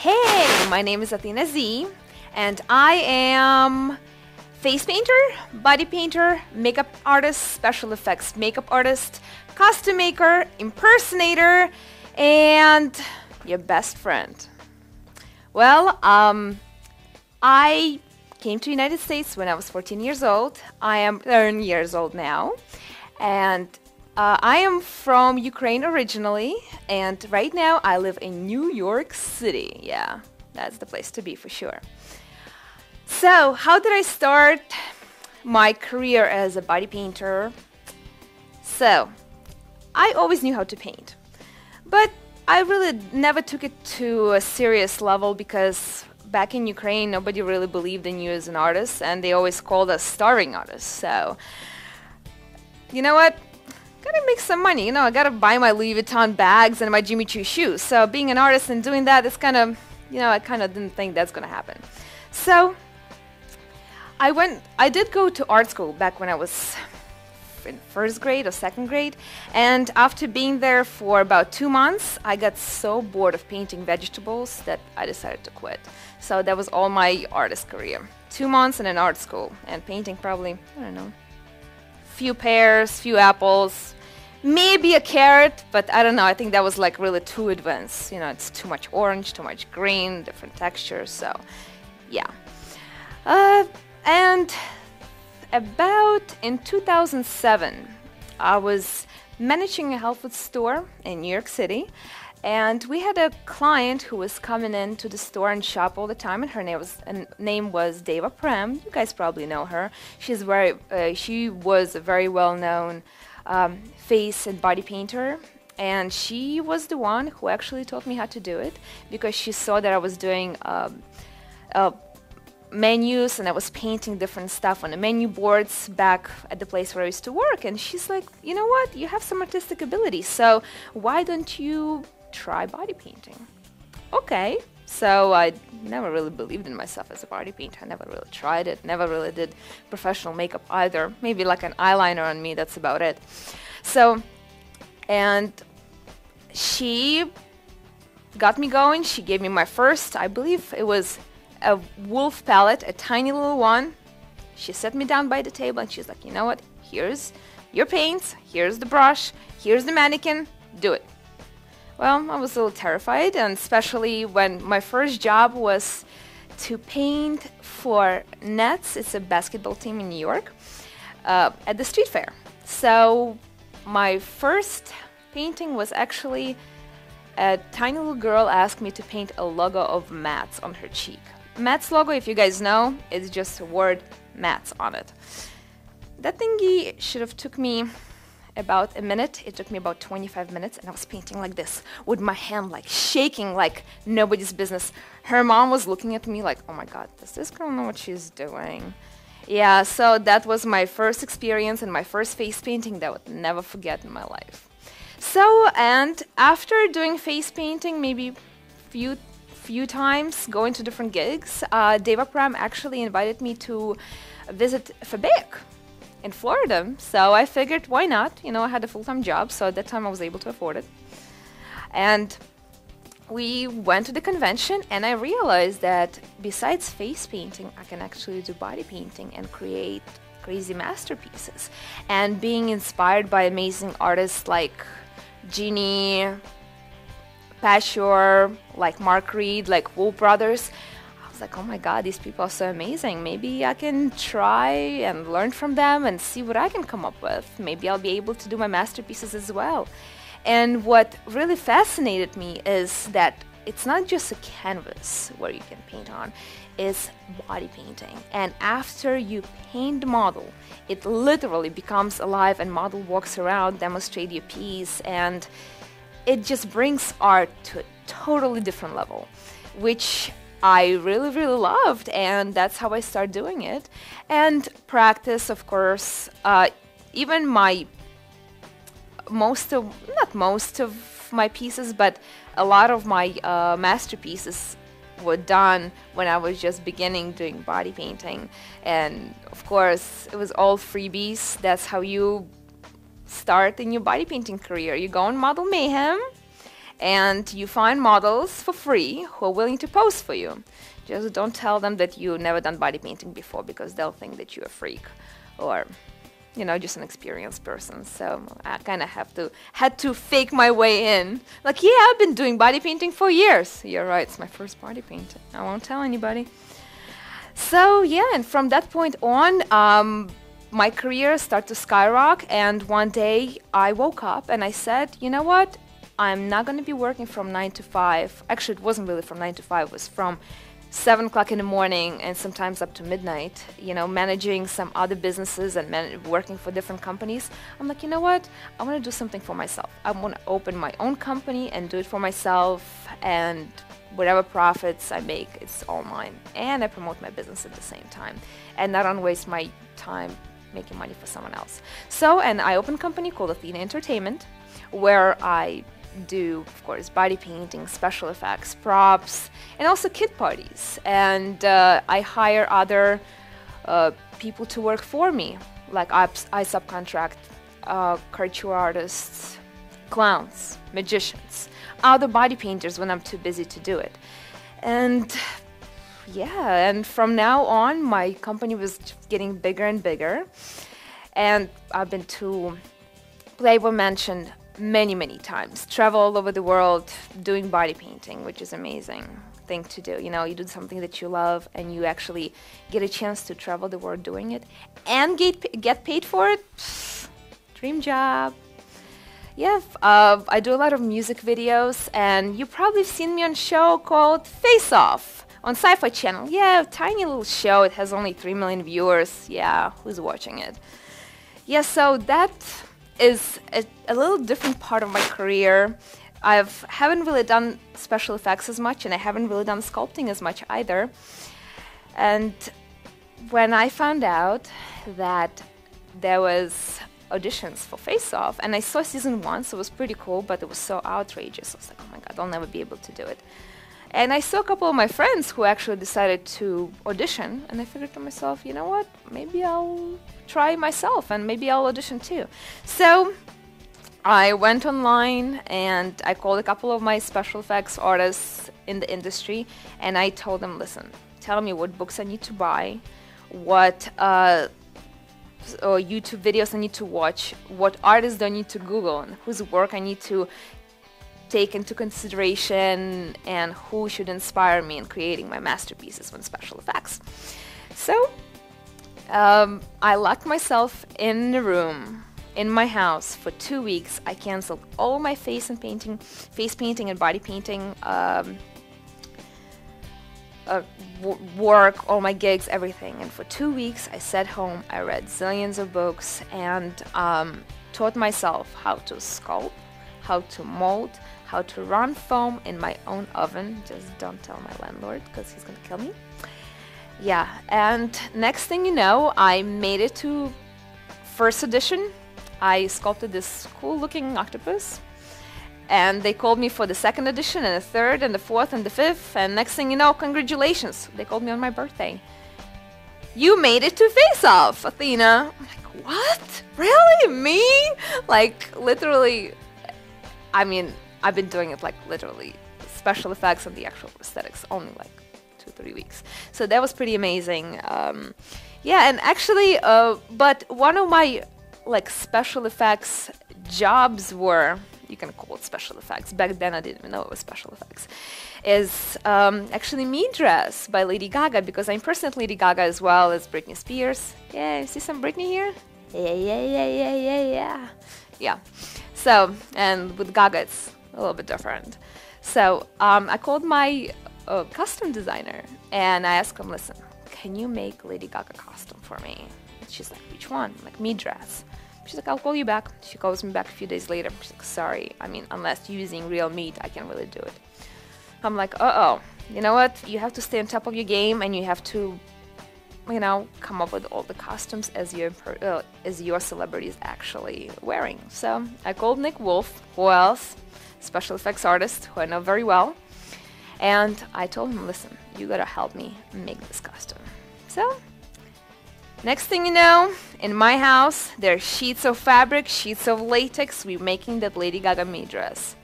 Hey, my name is Athena Zhe, and I am face painter, body painter, makeup artist, special effects makeup artist, costume maker, impersonator, and your best friend. Well, I came to the United States when I was 14 years old. I am 30 years old now, and I am from Ukraine originally, and right now I live in New York City. Yeah, that's the place to be for sure. So, how did I start my career as a body painter? So, I always knew how to paint, but I really never took it to a serious level because back in Ukraine, nobody really believed in you as an artist, and they always called us starving artists. So, you know what? Gotta make some money, you know, I gotta buy my Louis Vuitton bags and my Jimmy Choo shoes. So being an artist and doing that, it's kind of, you know, I kind of didn't think that's gonna happen. So I did go to art school back when I was in first grade or second grade, and after being there for about 2 months, I got so bored of painting vegetables that I decided to quit. So that was all my artist career. 2 months in an art school and painting probably, I don't know, few pears, few apples, maybe a carrot, but I don't know, I think that was like really too advanced. You know, it's too much orange, too much green, different textures, so yeah. And about in 2007, I was managing a health food store in New York City, and we had a client who was coming into the store and shop all the time, and her name was Deva Prem. You guys probably know her. She was a very well-known face and body painter, and she was the one who actually taught me how to do it because she saw that I was doing menus and I was painting different stuff on the menu boards back at the place where I used to work, and she's like, you know what, you have some artistic ability, so why don't you try body painting? Okay, so I never really believed in myself as a body painter. I never really tried it, never really did professional makeup either, maybe like an eyeliner on me, that's about it. So, and she got me going. She gave me my first, I believe it was a wolf palette, a tiny little one. She set me down by the table and she's like, you know what, here's your paints, here's the brush, here's the mannequin, do it. Well, I was a little terrified, and especially when my first job was to paint for Nets, it's a basketball team in New York, at the street fair. So my first painting was actually a tiny little girl asked me to paint a logo of Mats on her cheek. Mats logo, if you guys know, is just a word Mats on it. That thingy should have took me about a minute. It took me about 25 minutes, and I was painting like this with my hand like shaking like nobody's business. Her mom was looking at me like, oh my god, does this girl know what she's doing? Yeah, so that was my first experience and my first face painting that I would never forget in my life. So, and after doing face painting maybe few times, going to different gigs, Deva Prem actually invited me to visit FABAIC in Florida, so I figured why not, you know, I had a full-time job, so at that time I was able to afford it. And we went to the convention, and I realized that besides face painting, I can actually do body painting and create crazy masterpieces. And being inspired by amazing artists like Jeannie, Pashur, like Mark Reed, like Wool Brothers, like, oh my god, these people are so amazing. Maybe I can try and learn from them and see what I can come up with. Maybe I'll be able to do my masterpieces as well. And what really fascinated me is that it's not just a canvas where you can paint on, it's body painting. And after you paint the model, it literally becomes alive and model walks around, demonstrate your piece, and it just brings art to a totally different level, which I really, really loved, and that's how I started doing it. And practice, of course, even not most of my pieces, but a lot of my masterpieces were done when I was just beginning doing body painting. And of course, it was all freebies. That's how you start in your body painting career. You go on Model Mayhem, and you find models for free who are willing to pose for you. Just don't tell them that you've never done body painting before, because they'll think that you're a freak or, you know, just an experienced person. So I kind of had to fake my way in. Like, yeah, I've been doing body painting for years. You're right, it's my first body painting. I won't tell anybody. So yeah, and from that point on, my career started to skyrocket. And one day I woke up and I said, you know what? I'm not going to be working from 9 to 5. Actually, it wasn't really from 9 to 5. It was from 7 o'clock in the morning and sometimes up to midnight, you know, managing some other businesses and working for different companies. I'm like, you know what? I want to do something for myself. I want to open my own company and do it for myself, and whatever profits I make, it's all mine. And I promote my business at the same time and not waste my time making money for someone else. So, and I opened a company called Athena Entertainment, where I do, of course, body painting, special effects, props, and also kid parties. And I hire other people to work for me. Like I subcontract caricature artists, clowns, magicians, other body painters when I'm too busy to do it. And yeah, and from now on, my company was just getting bigger and bigger. And I've been to Playboy Mansion many times, travel all over the world doing body painting, which is amazing thing to do. You know, you do something that you love and you actually get a chance to travel the world doing it and get paid for it. Dream job. Yeah, I do a lot of music videos, and you probably have seen me on a show called Face Off on Sci-Fi Channel. Yeah, tiny little show. It has only 3 million viewers. Yeah, who's watching it? Yeah, so that is a little different part of my career. I haven't really done special effects as much, and I haven't really done sculpting as much either. And when I found out that there was auditions for Face Off, and I saw season 1, so it was pretty cool, but it was so outrageous. I was like, oh my god, I'll never be able to do it. And I saw a couple of my friends who actually decided to audition, and I figured to myself, you know what, maybe I'll try myself, and maybe I'll audition too. So I went online and I called a couple of my special effects artists in the industry, and I told them, listen, tell me what books I need to buy, what YouTube videos I need to watch, what artists do I need to Google, and whose work I need to take into consideration, and who should inspire me in creating my masterpieces with special effects. So I locked myself in a room in my house for 2 weeks. I canceled all my face painting and body painting work, all my gigs, everything. And for 2 weeks I sat home, I read zillions of books, and taught myself how to sculpt, how to mold, how to run foam in my own oven. Just don't tell my landlord, because he's gonna kill me. Yeah, and next thing you know, I made it to first edition. I sculpted this cool looking octopus, and they called me for the second edition and the third and the fourth and the fifth, and next thing you know, congratulations, they called me on my birthday. You made it to Face Off, Athena. I'm like, what? Really? Me? Like, literally, I mean, I've been doing it like literally special effects and the actual prosthetics only like 2-3 weeks. So that was pretty amazing. Yeah, and actually, but one of my like special effects jobs were, you can call it special effects, back then I didn't even know it was special effects, is actually Me Dress by Lady Gaga, because I impersonate Lady Gaga as well as Britney Spears. Yeah, you see some Britney here? Yeah. So, and with Gaga it's a little bit different. So I called my costume designer and I asked him, listen, can you make Lady Gaga costume for me? And she's like, which one? I'm like, Me Dress. She's like, I'll call you back. She calls me back a few days later. She's like, sorry, I mean, unless you're using real meat, I can't really do it. I'm like, uh-oh, you know what? You have to stay on top of your game, and you have to, you know, come up with all the costumes as your celebrity is actually wearing. So I called Nick Wolf, who else? Special effects artist, who I know very well. And I told him, listen, you gotta help me make this costume. So next thing you know, in my house, there are sheets of fabric, sheets of latex. We're making that Lady Gaga Me Dress.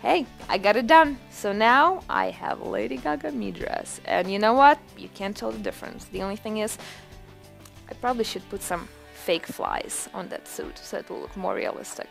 hey, I got it done. So now I have Lady Gaga me dress. And you know what? You can't tell the difference. The only thing is, I probably should put some fake flies on that suit so it will look more realistic.